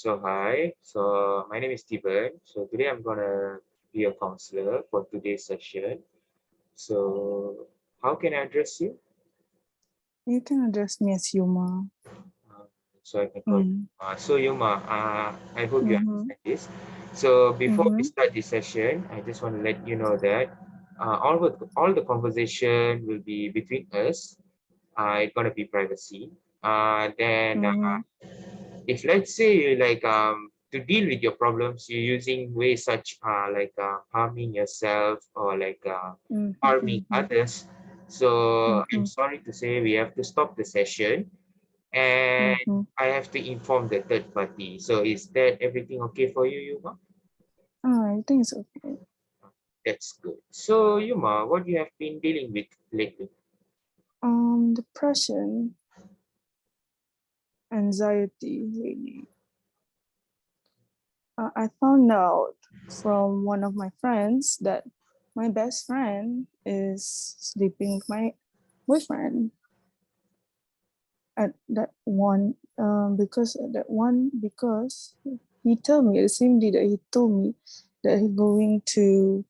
Hi. My name is Thibeen. Today I'm gonna be a counselor for today's session. So how can I address you? You can address me as Yuma. Uh, I can call you. Mm. Yuma, I hope you Mm-hmm. understand this. So before we Mm-hmm. start this session, I just want to let you know that all the conversation will be between us. It's gonna be privacy. Then Mm-hmm. if let's say to deal with your problems you're using ways such harming yourself or harming Mm-hmm. others, so I'm Mm-hmm. sorry to say we have to stop the session and Mm-hmm. I have to inform the third party. So is that everything okay for you, Yuma? I think it's okay. That's good. So Yuma, what you have been dealing with lately? Depression, anxiety, really. I found out from one of my friends that my best friend is sleeping with my boyfriend at that one. Because he told me the same day that he told me that he going to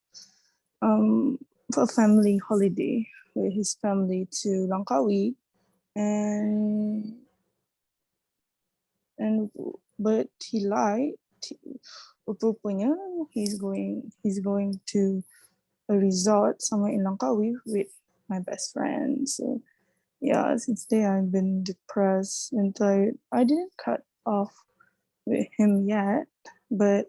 um, for a family holiday with his family to Langkawi, and and but he lied. Rupanya he's going to a resort somewhere in Langkawi with my best friend. So yeah, since then I've been depressed and tired. I didn't cut off with him yet, but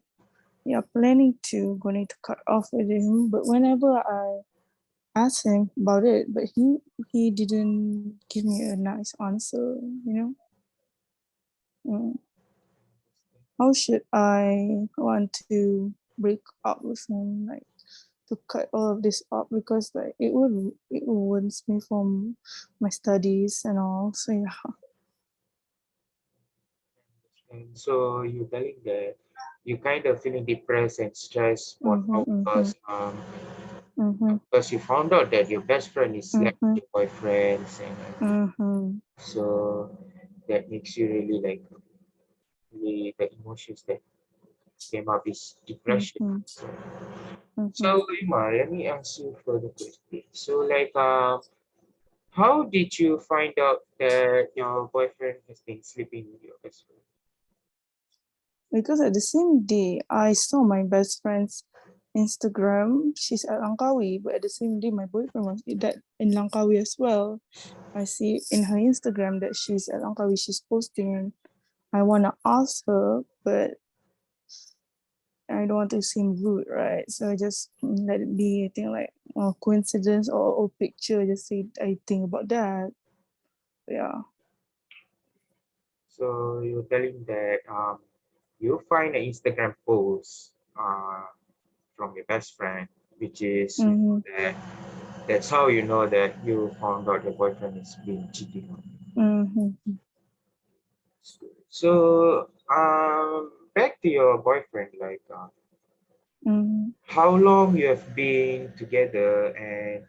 yeah, planning to going to cut off with him. But whenever I asked him about it, but he didn't give me a nice answer. You know, mm. How should I want to break up with him, like to cut all of this up because like it ruins me from my studies and all. So yeah. And so you're telling that you kind of feeling depressed and stressed for Mhm. now Mhm. Mhm. because you found out that your best friend is like Mhm. your boyfriends and Mhm. so that makes you really the emotions that came up is depression. Mhm. So, Mhm. Ima, let me ask you further question. How did you find out that your boyfriend has been sleeping with your best friend? Because at the same day, I saw my best friend's Instagram. She's at Langkawi, but at the same day, my boyfriend was that in Langkawi as well. I see in her Instagram that she's at Langkawi. She's posting, and I wanna ask her, but I don't want to seem rude, right? So I just let it be. I think like coincidence or picture. Just say I think about that. Yeah. So you're telling that you find an Instagram post from your best friend, which is Mm-hmm. that that's how you know that you found out your boyfriend is being cheating on you. Mm-hmm. Back to your boyfriend, Mm-hmm. how long you have been together, and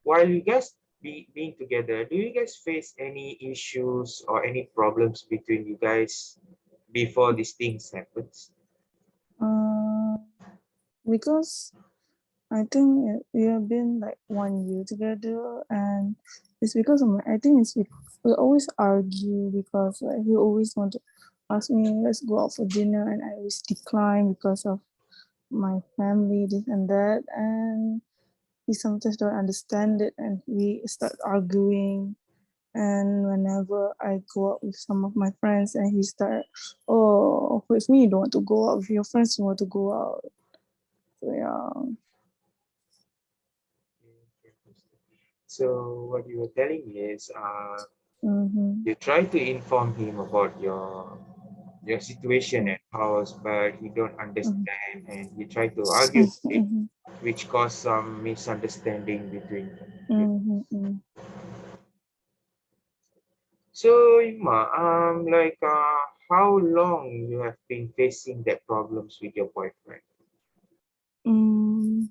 while you guys being together, do you guys face any issues or any problems between you guys before these things happens? Uh, because I think we have been like 1 year together, and it's because of my. I think it's because we always argue because like he always want to ask me let's go out for dinner, and I always decline because of my family, this and that, and he sometimes don't understand it, and we start arguing. And whenever I go out with some of my friends, and he start, oh, with me you don't want to go out with your friends, you want to go out. So yeah. So what you were telling me is Mm-hmm. you try to inform him about your situation Mm-hmm. at house, but he don't understand, and you try to argue with it, Mm-hmm. which caused some misunderstanding between you. Mm-hmm. So, Ima, how long you have been facing that problems with your boyfriend? Mm,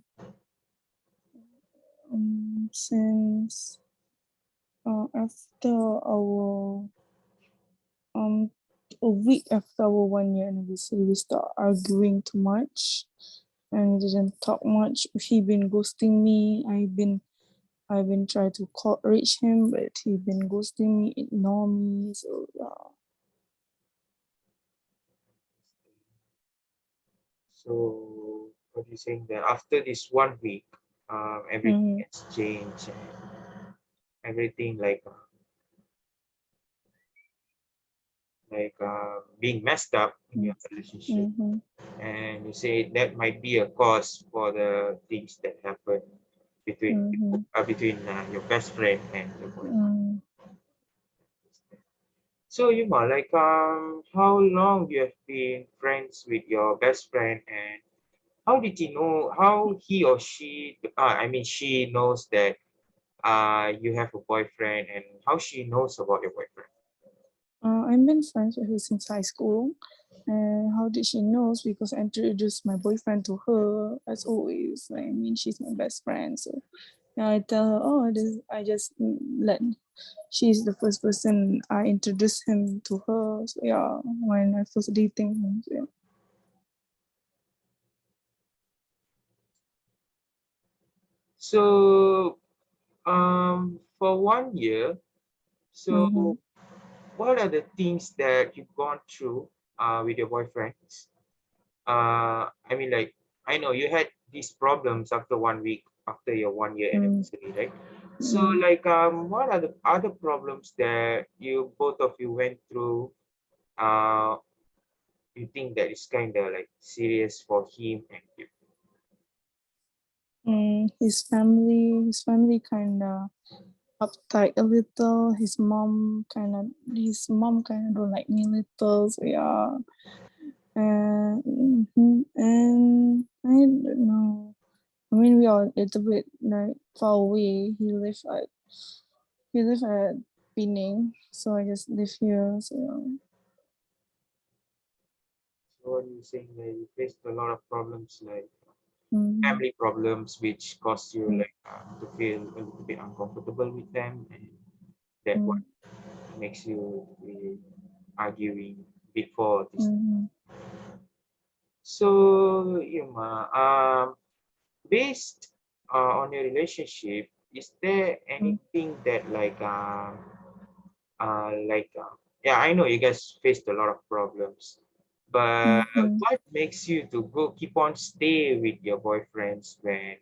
since after our um a week after our 1 year anniversary, we start arguing too much and we didn't talk much. He been ghosting me. I've been trying to call reach him, but he been ghosting me, ignore me. So yeah. So what are you saying that after this 1 week, everything Mm-hmm. has changed and everything being messed up in your relationship, Mm-hmm. and you say that might be a cause for the things that happen Mm-hmm. between your best friend and your boyfriend. Mm-hmm. So Yuma, how long you have been friends with your best friend, and how did you know how he or she, I mean she knows that you have a boyfriend, and how she knows about your boyfriend? I've been friends with her since high school. And how did she know? Because I introduced my boyfriend to her as always. I mean, she's my best friend. So yeah, I tell her, oh, I just let. She's the first person I introduced him to her. So yeah, when I first dating him. So, yeah. So for 1 year, Mm-hmm. so what are the things that you've gone through with your boyfriends? I mean, I know you had these problems after 1 week, after your 1 year anniversary, right? So, Mm-hmm. what are the other problems that you both of you went through? Uh, you think that is kind of like serious for him and you? His family kind of uptight a little. His mom kind of don't like me a little. So yeah, and I don't know. I mean, we are a little bit like far away. He live at Penang, so I just live here. So yeah. So, what are you saying that you faced a lot of problems, like Mm-hmm. family problems, which cause you Mm-hmm. to feel a little bit uncomfortable with them, and that what makes you be arguing before this. Mm-hmm. So, Yuma, based on your relationship, is there anything that yeah, I know you guys faced a lot of problems, but Mm-hmm. what makes you to go keep on stay with your boyfriends when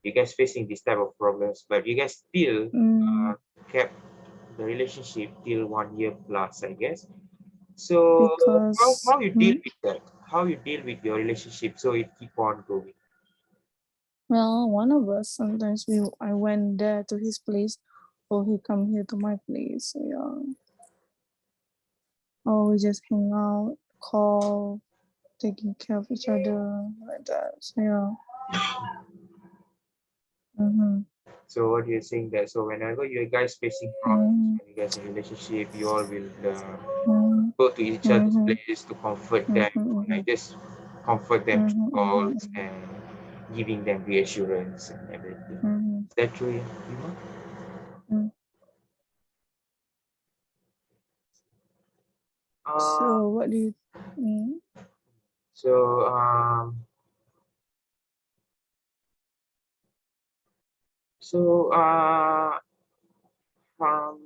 you guys facing this type of problems, but you guys still Mm, kept the relationship till 1 year plus, I guess. So because how you deal with that? How you deal with your relationship so it keep on going? well, one of us sometimes I went there to his place, or he come here to my place. So yeah, or we just hang out, call, taking care of each other like that. So yeah. Mm-hmm. So what you're saying that so whenever you guys facing problems Mm-hmm. when you guys in relationship, you all will Mm-hmm. go to each other's Mm-hmm. place to comfort them, or Mm-hmm. like just comfort them through calls Mm-hmm. and giving them reassurance and everything. Mm-hmm. Is that true, Ima? Mm. Uh, So what do you? Mm, so so um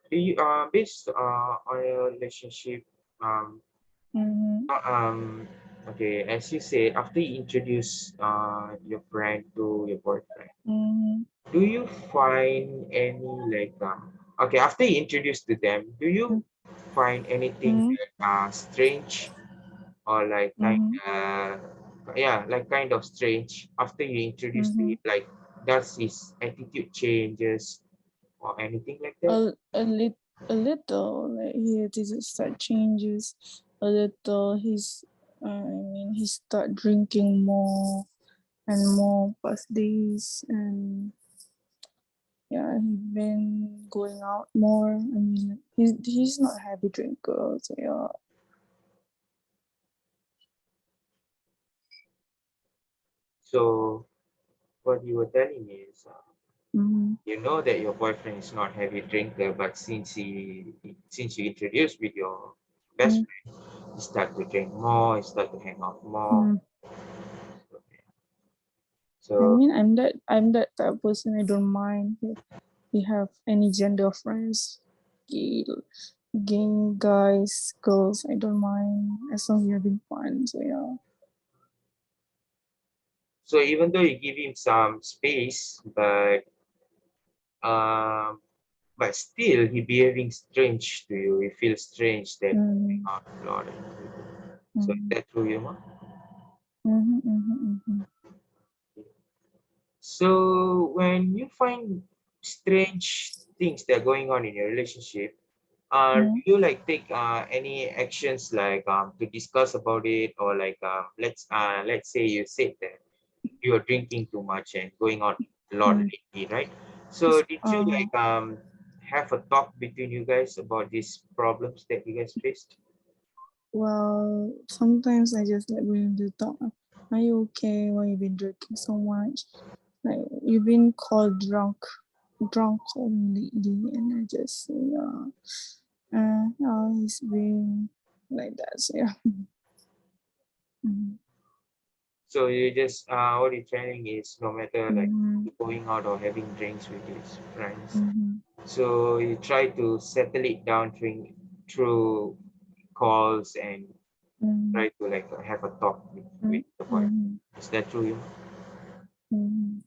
do you based on your relationship um mm-hmm. uh, um okay, as you say, after you introduce your friend to your boyfriend, Mm-hmm. do you find any okay, after you introduce to them, do you find anything Mm-hmm. strange or Mm-hmm. yeah, like kind of strange after you introduce to Mm-hmm. him, like does his attitude changes or anything like that? A little, like he attitude start changes a little. He start drinking more and more past days, and yeah, he been going out more. I mean, he's not a heavy drinker, so yeah. So what you were telling me is Mm-hmm. you know that your boyfriend is not heavy drinker, but since you introduced with your best mm, friend, you start to drink more, you start to hang out more. mm. I So mean, I'm that type of person. I don't mind if we have any gender of friends, gay, gay guys, girls. I don't mind as long as we're having fun. So yeah. so even though you give him some space, um but still he behaving strange to you. You feel strange that going Mm, out a lot. So is mm, that true, Yuma? mm, mm, mm, So when you find strange things that are going on in your relationship, do mm, you like take any actions like to discuss about it, or like let's say you said that you are drinking too much and going out a lot mm. lately, right? So did you Uh, like have a talk between you guys about these problems that you guys faced? well, sometimes I just like going to talk. Are you okay? Why you been drinking so much? Like you've been called drunk lately, and I just say, yeah, he's been like that. So yeah. Mm-hmm. So you just what you're telling is no matter like Mm-hmm. going out or having drinks with his friends, Mm-hmm. so you try to settle it down through calls and Mm-hmm. try to like have a talk with the boy. Mm-hmm. Is that true? You? Mm-hmm.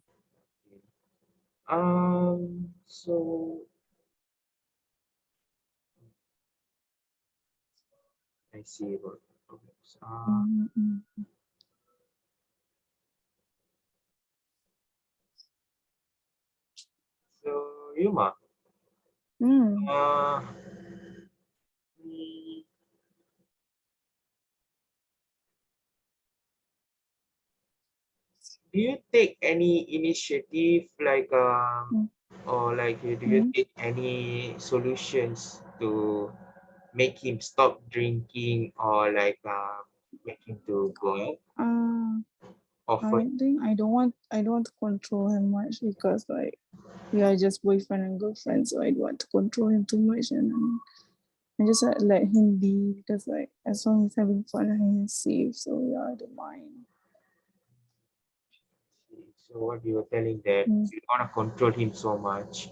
So I see about problems. Mm-hmm. So Yuma, Mm-hmm. uh, mm, do you take any initiative like or like do you Mm-hmm. take any solutions to make him stop drinking or like make him to go out Uh, often? I think I don't want to control him much because like we are just boyfriend and girlfriend, so I don't want to control him too much, and I just let him be because like as long as he's having fun and he's safe, so yeah, I don't mind. So what you were telling that Mm, you don't want to control him so much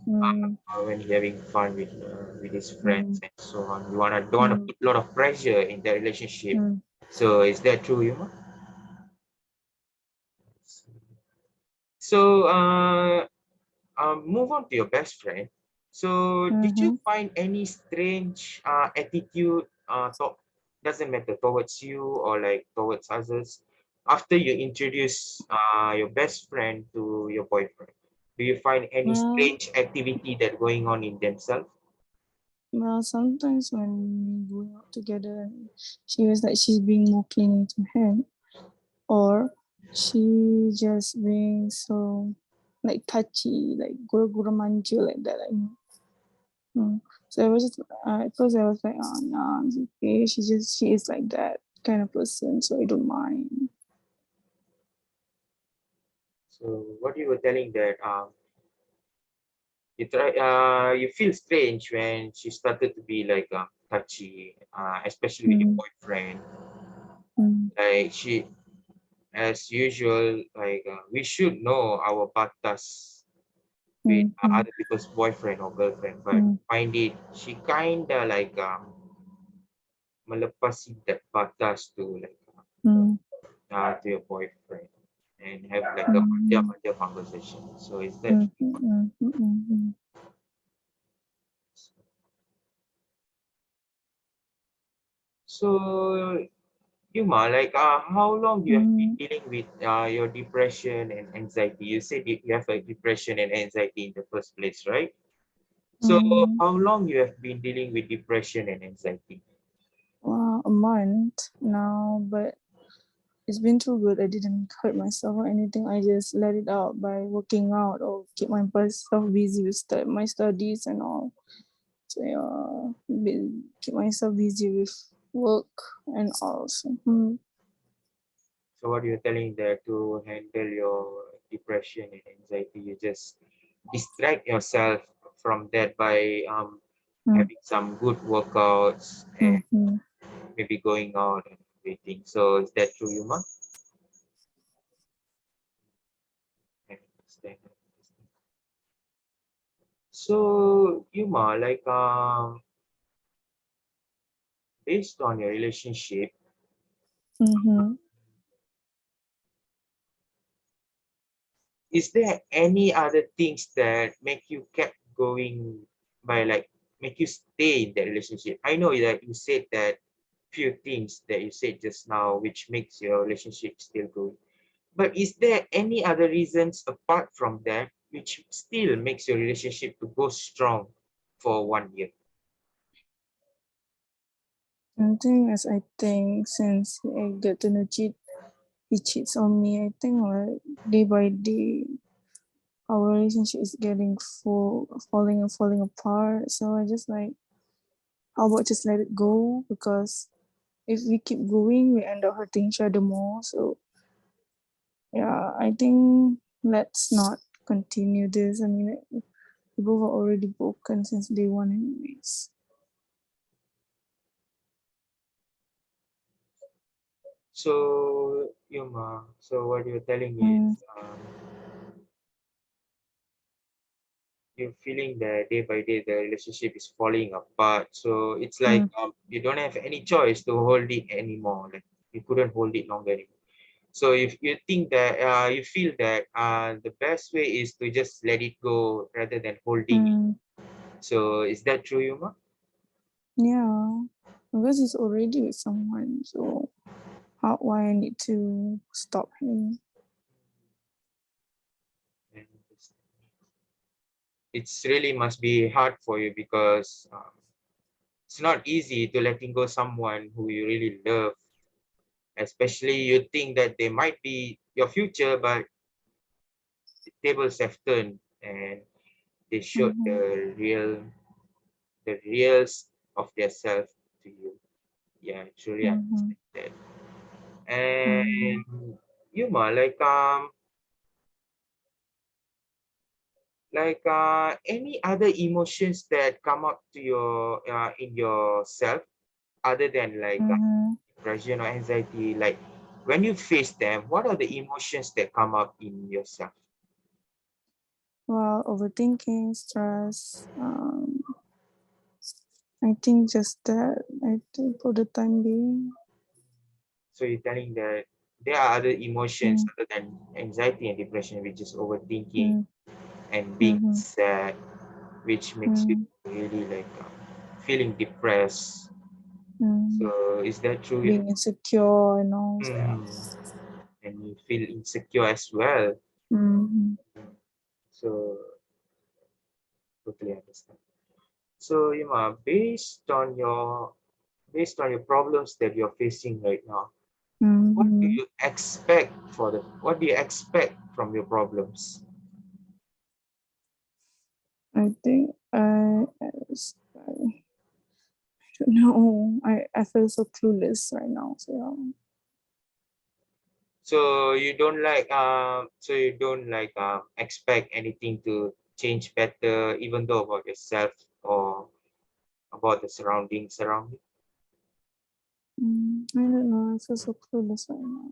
mm, when he's having fun with his friends mm, and so on. You wanna don't wanna mm, put a lot of pressure in the relationship. mm, So is that true, you know? So move on to your best friend. So did you mm-hmm. find any strange attitude doesn't matter towards you or like towards others after you introduce your best friend to your boyfriend? Do you find any Well, strange activity that going on in themselves? well, sometimes when we go out together, she was like she's being more clingy to him, or she just being so like touchy, like guru manja like that. Like, so I was just at first I was like, oh no, it's okay. She is like that kind of person, so I don't mind. So what you were telling that you feel strange when she started to be like touchy, especially with your Mm, boyfriend. mm, Like she, as usual, like we should know our batas with mm, mm, other people's boyfriend or girlfriend, but mm, find it she kinda like melepasi that batas to like mm, to your boyfriend and have like a mm, manja conversation. So is that mm, mm, mm, mm, so? Yuma, like how long you have been mm, dealing with your depression and anxiety? You said you have a depression and anxiety in the first place, right? So mm. how long you have been dealing with depression and anxiety? Well, a month now, but it's been too good. I didn't hurt myself or anything. I just let it out by working out or keep myself busy with my studies and all. So yeah, keep myself busy with work and all. So, So what you're telling that to handle your depression and anxiety, you just distract yourself from that by mm, having some good workouts and mm-hmm. maybe going out and everything. So is that true, Yuma? I understand. So Yuma, like based on your relationship, Mm-hmm. is there any other things that make you kept going by like make you stay in that relationship? I know that you said that few things that you said just now which makes your relationship still going. But is there any other reasons apart from that which still makes your relationship to go strong for 1 year? I think as I think since I get to know he cheats on me. I think like day by day our relationship is getting falling and falling apart. So I just like, how about just let it go? Because if we keep going, we end up hurting each other more. So yeah, I think let's not continue this. I mean, we both are already broken since day one, anyways. So, Yuma, so what you're telling me Mm, is you're feeling that day by day the relationship is falling apart. So it's like mm, you don't have any choice to hold it anymore. Like you couldn't hold it longer anymore. So if you think that you feel that the best way is to just let it go rather than holding it. mm, So is that true, Yuma? yeah, because he's already with someone. So why I need to stop him? And it's really must be hard for you because it's not easy to letting go someone who you really love, especially you think that they might be your future, but the tables have turned and they showed Mm-hmm, the reals of their self to you. Yeah, I truly mm-hmm, understand that. mm-hmm, And Yuma, any other emotions that come up to your in yourself other than mm-hmm. depression or anxiety, like when you face them, what are the emotions that come up in yourself? Well, overthinking, stress. I think just that. I think for the time being. So you're telling that there are other emotions Mm, other than anxiety and depression, which is overthinking mm, and being mm-hmm, sad, which makes you mm, really feeling depressed. mm. So is that true? You Being insecure and all. So, yeah. And you feel insecure as well. Mm-hmm, So totally understand. So Yuma, based on your problems that you're facing right now, mm-hmm. what do you expect from your problems? I think I don't know. I feel so clueless right now. So, yeah. So you don't expect anything to change better even though about yourself or about the surroundings around you. I don't know. I feel so clueless right now.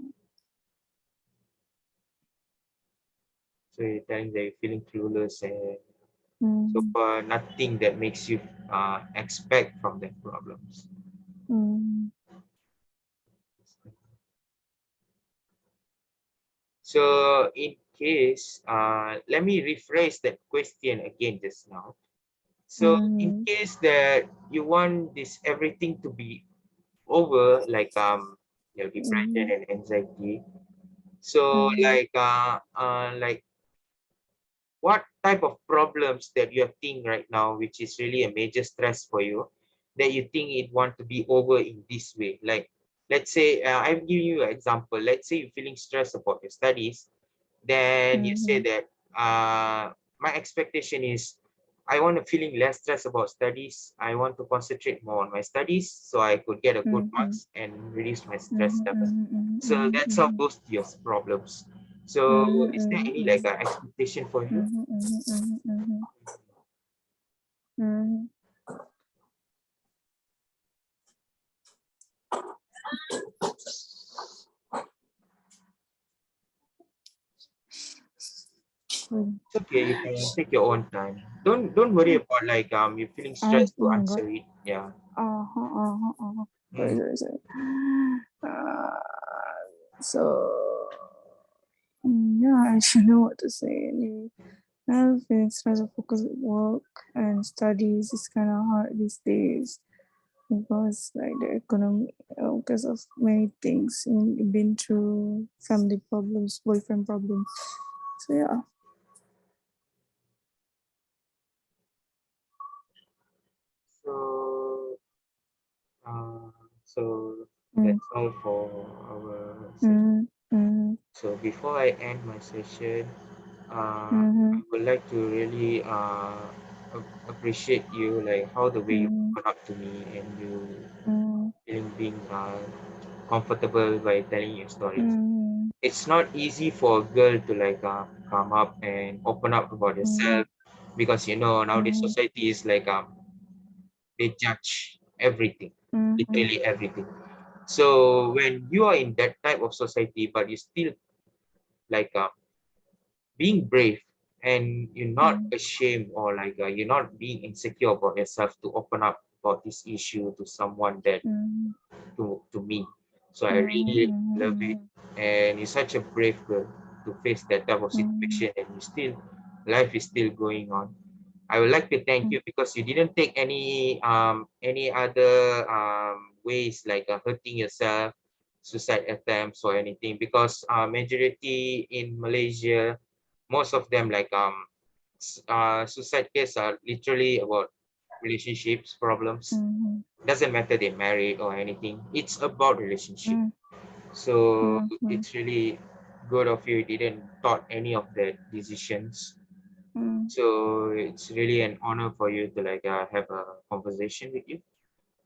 So you're telling that you're feeling clueless and so Mm, far nothing that makes you expect from the problems. mm, So in case, let me rephrase that question again just now. So in mm, case that you want this everything to be over, depression mm, and anxiety. So mm, what type of problems that you are seeing right now, which is really a major stress for you, that you think it want to be over in this way? Like, let's say, I'm giving you an example. Let's say you're feeling stressed about your studies, then you say mm, that my expectation is I want to feeling less stress about studies. I want to concentrate more on my studies so I could get a good mm, marks and reduce my stress mm, level. mm, So mm, that's how mm, goes to your problems. So is there any mm, expectation for you? mm, mm, mm, mm. okay. You can take your own time. Don't worry about like you're feeling stressed to Oh my god. answer it. Yeah. Sorry, Mm. sorry, sorry. Uh, so yeah, I should know what to say. Anyway, I'm feeling stressed to focus at work and studies. It's kind of hard these days because like the economy, because of many things. Been through family problems, boyfriend problems. So yeah. So uh, so Mm, that's all for our session. mm, mm, So before I end my session, I mm, would like to really appreciate you, like how the way you mm, open up to me and you mm, feeling being comfortable by telling your stories. mm, It's not easy for a girl to like come up and open up about mm, yourself because you know nowadays mm, society is like they judge everything, mm, literally everything. So when you are in that type of society, but you still like being brave and you're not mm, ashamed or like you're not being insecure about yourself to open up about this issue to someone that mm, to me. So I really love it, mm, and you're such a brave girl to face that type of mm, situation, and you still life is still going on. I would like to thank mm, you because you didn't take any other ways like hurting yourself, suicide attempts or anything because majority in Malaysia, most of them like suicide case are literally about relationships problems. mm, Doesn't matter they married or anything. It's about relationship. mm, So mm, mm, it's really good of you didn't thought any of the decisions. mm, So it's really an honor for you to like have a conversation with you.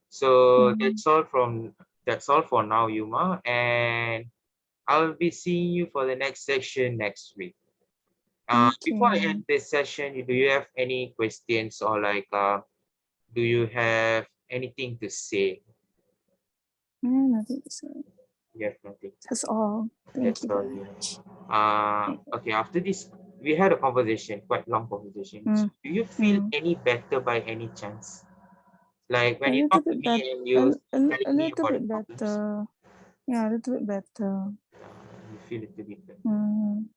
So mm. that's all for now, Yuma, and I'll be seeing you for the next section next week. Before I Okay. end this session, do you have any questions or like do you have anything to say? Yeah, nothing to say. You have nothing to That's say. all. Thank That's you all, very you know. much. Okay, after this, we had a conversation, quite long conversation. So Mm, do you feel mm. any better by any chance? Like when A you little talk to bit me better. and you A telling me little about the bit problems, better. Yeah, a little bit better. you feel it to be better. Mm,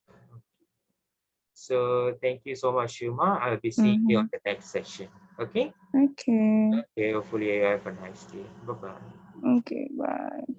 So thank you so much, Shuma. I'll be seeing you on mm-hmm. the next session. Okay? Okay. Okay, hopefully you have a nice day. Bye bye. Okay. Bye.